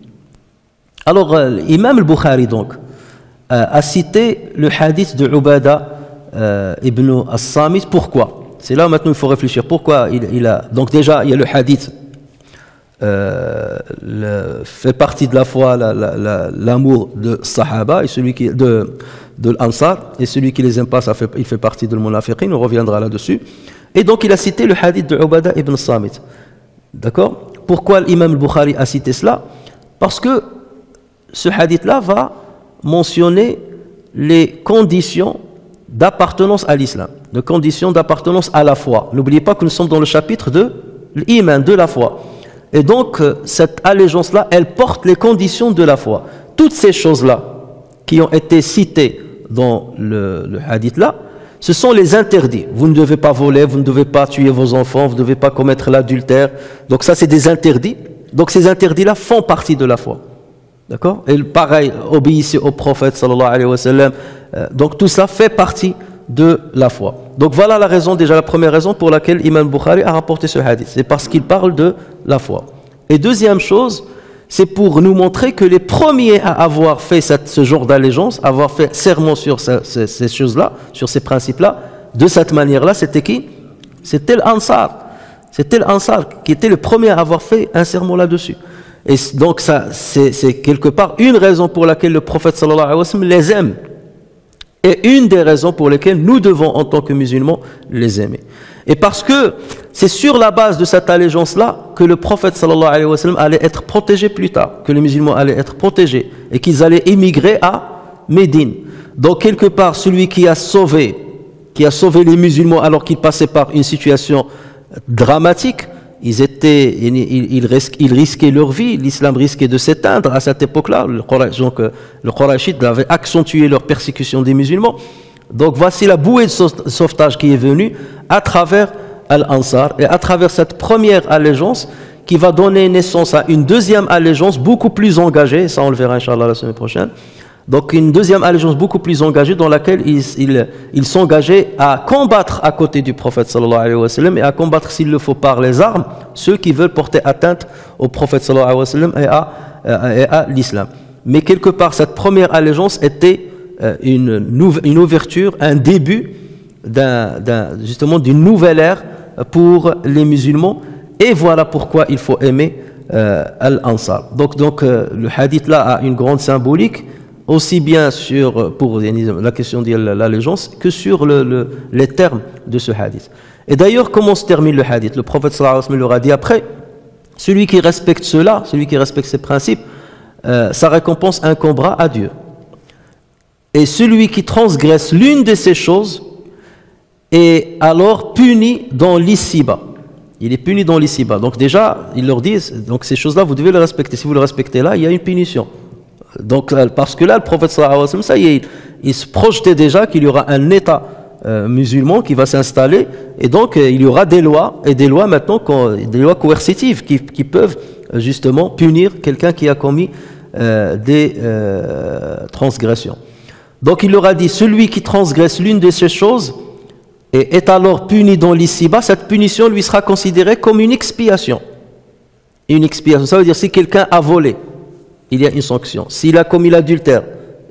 Alors, Imam al-Bukhari donc a cité le hadith de Ubadah ibn as-Samit. Pourquoi? C'est là où maintenant il faut réfléchir. Pourquoi il a... Donc déjà, il y a le hadith fait partie de la foi, l'amour de Sahaba et celui qui de l'Ansar, et celui qui les aime pas, il fait partie de l'Munafiqin. On reviendra là-dessus. Et donc il a cité le hadith de Ubadah ibn as-Samit. D'accord? Pourquoi l'imam al-Bukhari a cité cela? Parce que ce hadith-là va mentionner les conditions d'appartenance à l'islam, les conditions d'appartenance à la foi. N'oubliez pas que nous sommes dans le chapitre de l'iman, de la foi. Et donc, cette allégeance-là, elle porte les conditions de la foi. Toutes ces choses-là qui ont été citées dans le hadith-là, ce sont les interdits. Vous ne devez pas voler, vous ne devez pas tuer vos enfants, vous ne devez pas commettre l'adultère. Donc ça, c'est des interdits. Donc ces interdits-là font partie de la foi. D'accord? Et pareil, obéissez au prophète sallallahu alayhi wa sallam. Donc tout ça fait partie de la foi. Donc voilà la raison, déjà la première raison pour laquelle Imam Bukhari a rapporté ce hadith. C'est parce qu'il parle de la foi. Et deuxième chose, c'est pour nous montrer que les premiers à avoir fait ce genre d'allégeance, avoir fait serment sur ces choses-là, sur ces principes-là, de cette manière-là, c'était qui? C'était l'Ansar. C'était l'Ansar qui était le premier à avoir fait un serment là-dessus. Et donc ça, c'est quelque part une raison pour laquelle le prophète sallallahu alayhi wa sallam les aime. Et une des raisons pour lesquelles nous devons, en tant que musulmans, les aimer. Et parce que c'est sur la base de cette allégeance-là que le prophète sallallahu alayhi wa sallam allait être protégé plus tard, que les musulmans allaient être protégés et qu'ils allaient émigrer à Médine. Donc quelque part, celui qui a sauvé les musulmans alors qu'ils passaient par une situation dramatique, ils risquaient leur vie, l'islam risquait de s'éteindre à cette époque-là. Le Qurayshite avait accentué leur persécution des musulmans. Donc voici la bouée de sauvetage qui est venue à travers Al-Ansar et à travers cette première allégeance qui va donner naissance à une deuxième allégeance beaucoup plus engagée, ça on le verra Inch'Allah la semaine prochaine. Donc une deuxième allégeance beaucoup plus engagée dans laquelle ils s'engageaient à combattre à côté du prophète sallallahu alayhi wa sallam et à combattre s'il le faut par les armes ceux qui veulent porter atteinte au prophète sallallahu alayhi wa sallam et à l'islam. Mais quelque part cette première allégeance était une ouverture, un début justement d'une nouvelle ère pour les musulmans, et voilà pourquoi il faut aimer Al-Ansar. Donc le hadith là a une grande symbolique aussi bien pour la question de l'allégeance que sur les termes de ce hadith. Et d'ailleurs, comment se termine le hadith? Le prophète sallallahu alayhi wa sallam leur a dit après, celui qui respecte cela, celui qui respecte ces principes, sa récompense incombera à Dieu. Et celui qui transgresse l'une de ces choses est alors puni dans l'ici-bas. Il est puni dans l'ici-bas. Donc déjà, ils leur disent, donc ces choses-là, vous devez les respecter. Si vous les respectez là, il y a une punition. Donc, parce que là, le prophète sallallahu alayhi wa sallam, ça y est, il se projetait déjà qu'il y aura un État musulman qui va s'installer, et donc il y aura des lois, et des lois maintenant, des lois coercitives qui peuvent justement punir quelqu'un qui a commis des transgressions. Donc il leur a dit, celui qui transgresse l'une de ces choses est alors puni dans l'ici-bas, cette punition lui sera considérée comme une expiation. Une expiation, ça veut dire si quelqu'un a volé, il y a une sanction. S'il a commis l'adultère,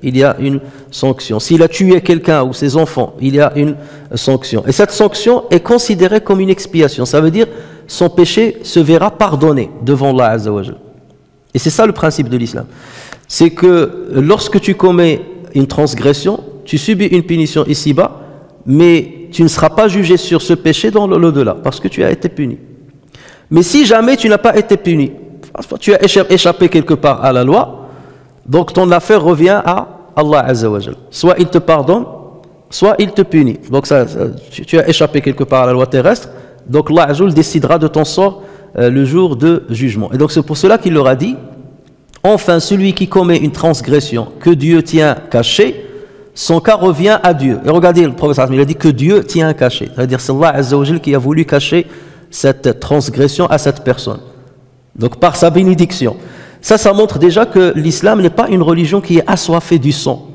il y a une sanction. S'il a tué quelqu'un ou ses enfants, il y a une sanction. Et cette sanction est considérée comme une expiation. Ça veut dire son péché se verra pardonné devant Allah Azza wa Jal. Et c'est ça le principe de l'islam. C'est que lorsque tu commets une transgression, tu subis une punition ici-bas, mais tu ne seras pas jugé sur ce péché dans l'au-delà, parce que tu as été puni. Mais si jamais tu n'as pas été puni, tu as échappé quelque part à la loi, donc ton affaire revient à Allah Azza wa Jal. Soit il te pardonne, soit il te punit. Donc tu as échappé quelque part à la loi terrestre, donc Allah Azza wa Jal décidera de ton sort le jour de jugement. Et donc c'est pour cela qu'il leur a dit, enfin celui qui commet une transgression que Dieu tient cachée, son cas revient à Dieu. Et regardez, le prophète il a dit que Dieu tient caché. C'est-à-dire c'est Allah Azza wa Jal qui a voulu cacher cette transgression à cette personne. Donc par sa bénédiction. Ça montre déjà que l'islam n'est pas une religion qui est assoiffée du sang,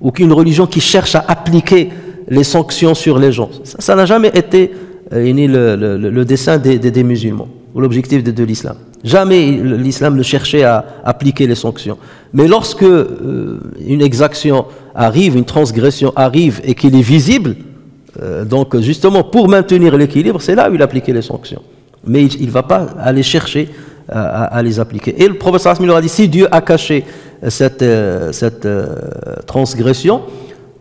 ou qu'une religion qui cherche à appliquer les sanctions sur les gens. Ça n'a jamais été le dessein des musulmans, ou l'objectif de l'islam. Jamais l'islam ne cherchait à appliquer les sanctions. Mais lorsque une exaction arrive, une transgression arrive et qu'il est visible, donc justement pour maintenir l'équilibre, c'est là où il appliquait les sanctions. Mais il ne va pas aller chercher à les appliquer. Et le prophète sallallahu alayhi wa sallam a dit, si Dieu a caché cette transgression,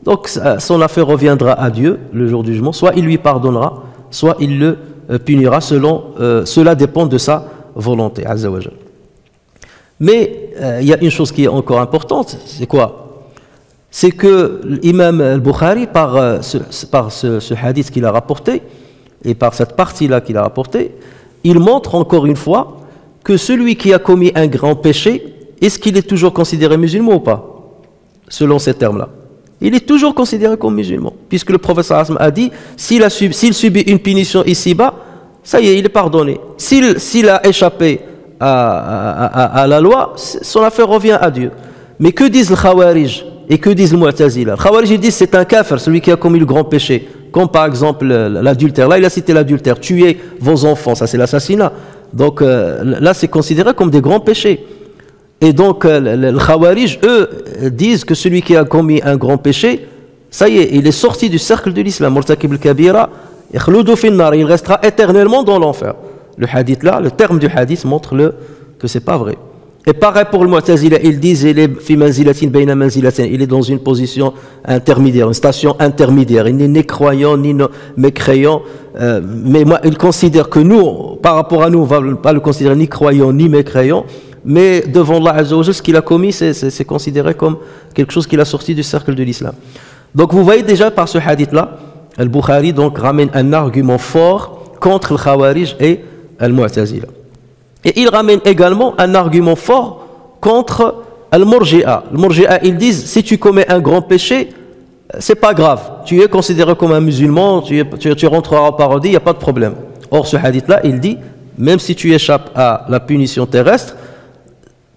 donc son affaire reviendra à Dieu le jour du jugement, soit il lui pardonnera, soit il le punira selon, cela dépend de sa volonté, Azza wa Jal. Mais il y a une chose qui est encore importante, c'est quoi? C'est que l'imam al-Bukhari, par ce hadith qu'il a rapporté, et par cette partie-là qu'il a rapportée, il montre encore une fois que celui qui a commis un grand péché, est-ce qu'il est toujours considéré musulman ou pas? Selon ces termes-là. Il est toujours considéré comme musulman, puisque le prophète sallallahu alayhi wa sallam a dit, s'il subit une punition ici-bas, ça y est, il est pardonné. S'il a échappé à la loi, son affaire revient à Dieu. Mais que disent le Khawarij et que disent le Mu'tazila? Le Khawarij, ils disent c'est un kafir, celui qui a commis le grand péché, comme par exemple l'adultère. Là, il a cité l'adultère, tuer vos enfants, ça c'est l'assassinat. Donc là, c'est considéré comme des grands péchés. Et donc, les Khawarij, eux, disent que celui qui a commis un grand péché, ça y est, il est sorti du cercle de l'islam. Murtakib al-kabira, il restera éternellement dans l'enfer. Le hadith là, le terme du hadith montre que c'est pas vrai. Et pareil pour le Mu'tazila, ils disent il est dans une position intermédiaire, une station intermédiaire. Il n'est ni croyant ni mécréant. Mais moi, ils considèrent que nous, par rapport à nous, on ne va pas le considérer ni croyant ni mécréant. Mais devant Allah Azza wa Jalla, ce qu'il a commis, c'est considéré comme quelque chose qu'il a sorti du cercle de l'islam. Donc vous voyez déjà par ce hadith-là, Al-Bukhari donc ramène un argument fort contre le Khawarij et Al-Mu'tazila. Et il ramène également un argument fort contre Al-Murji'a. Le Murji'a, ils disent, si tu commets un grand péché, c'est pas grave. Tu es considéré comme un musulman, tu rentreras au paradis, il n'y a pas de problème. Or, ce hadith-là, il dit, même si tu échappes à la punition terrestre,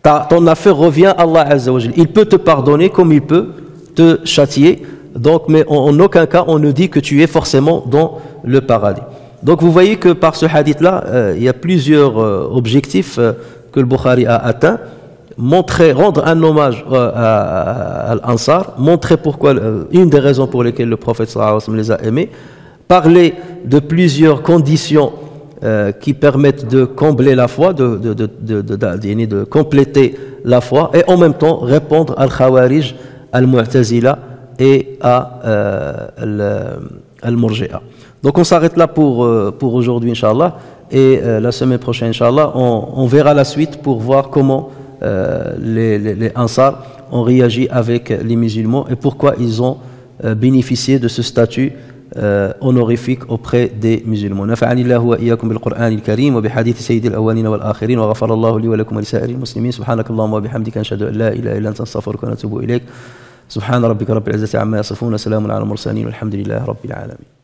ton affaire revient à Allah Azza wa Jalla. Il peut te pardonner comme il peut te châtier. Donc, mais en aucun cas, on ne dit que tu es forcément dans le paradis. Donc, vous voyez que par ce hadith-là, il y a plusieurs objectifs que le Bukhari a atteints. Rendre un hommage à l'Ansar, montrer pourquoi, une des raisons pour lesquelles le prophète sallallahu alayhi wa sallam les a aimés, parler de plusieurs conditions qui permettent de combler la foi, de compléter la foi, et en même temps répondre al-Khawarij, al-Mu'tazila et à al-Murji'a. Donc on s'arrête là pour aujourd'hui, Inch'Allah, et la semaine prochaine, Inch'Allah, on verra la suite pour voir comment les Ansar ont réagi avec les musulmans et pourquoi ils ont bénéficié de ce statut honorifique auprès des musulmans. نفعني الله وإياكم بالقرآن الكريم وبحديث سيد الأولين والآخرين وغفر الله لي ولكم ولسائر المسلمين سبحانك اللهم وبحمدك أشهد أن لا إله إلا أنت نستغفرك ونتوب إليك سبحان ربك رب العزة عما يصفون وسلام على المرسلين والحمد لله رب العالمين.